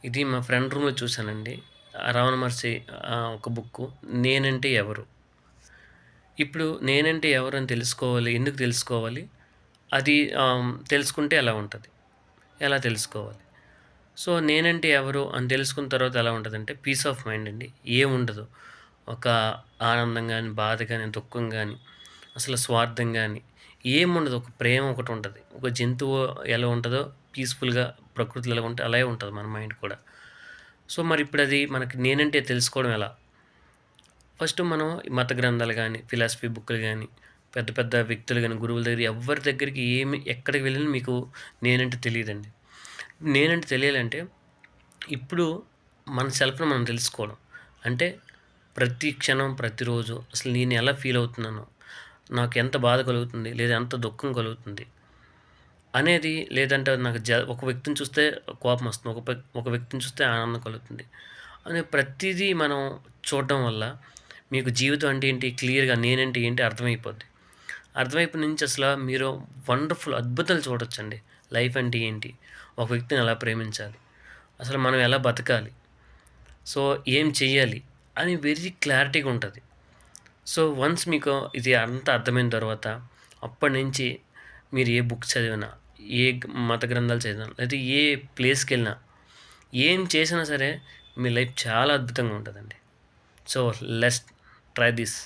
ఇది మా ఫ్రెండ్ రూమ్‌లో చూసానండి. 'రమణ మహర్షి' ఒక బుక్కు 'నేనంటే ఎవరు?' ఇప్పుడు నేనంటే ఎవరని తెలుసుకోవాలి. ఎందుకు తెలుసుకోవాలి? అది తెలుసుకుంటే ఎలా ఉంటది? ఎలా తెలుసుకోవాలి? సో, నేనంటే ఎవరు అని తెలుసుకున్న తర్వాత ఎలా ఉంటదంటే పీస్ ఆఫ్ మైండ్ అండి. ఏముండదు. ఒక ఆనందం గాని, బాధ గాని, దుఃఖం గాని, అసలు స్వార్థం గాని ఏముండదు. ఒక ప్రేమ ఒకటుంటది. ఒక జంతువు ఎలా ఉంటదో పీస్‌ఫుల్‌గా ప్రకృతిలో ఎలా ఉంటే అలాగే ఉంటది మన మైండ్ కూడా. సో, మరిప్పుడది మనకి నేనంటే తెలుసుకోవడం ఎలా? ఫస్ట్ మనం మత గ్రంథాలు గాని, ఫిలాసఫీ బుక్కులు గాని, పెద్ద పెద్ద వ్యక్తులు గాని, గురువుల దగ్గర ఎవ్వరి దగ్గరికి ఎక్కడికి వెళ్ళినా మీకు నేనంటే తెలీదండి. నేనంటే తెలియాలంటే ఇప్పుడు మన సెల్ఫ్‌ని మనం తెలుసుకోవడం. అంటే ప్రతి క్షణం, ప్రతిరోజు అసలు నేను ఎలా ఫీల్ అవుతున్నాను? నాకెంత బాధ కలుగుతుంది? లేదా ఎంత దుఃఖం కలుగుతుంది? అనేది లేదంటే నాకు ఒక వ్యక్తిని చూస్తే కోపమొస్తుంది. ఒక వ్యక్తిని చూస్తే ఆనందం కలుగుతుంది. అనే ప్రతీదీ మనం చూడడం వల్ల మీకు జీవితం అంటే ఏంటి క్లియర్‌గా నేనంటే ఏంటి అర్థమైపోద్ది. అర్థమైపోయిన నుంచి అసల మీరు వండర్‌ఫుల్ అద్భుతాలు చూడొచ్చండి. లైఫ్ అంటే ఏంటి? ఒక వ్యక్తిని ఎలా ప్రేమించాలి? అసలు మనం ఎలా బతకాలి? సో, ఏం చెయ్యాలి? అని వెరీ క్లారిటీగా ఉంటది. సో, వన్స్ మీకు ఇది అంతా అర్థమైన తర్వాత, అప్పటినుంచి మీరు ఏ బుక్ చదివినా, ఏ మత గ్రంథాలు చదివినా, లేతే ఏ ప్లేస్‌కెళ్ళినా, ఏం చేసినా సరే, మీ లైఫ్ చాలా అద్భుతంగా ఉంటదండి. So, let's try this.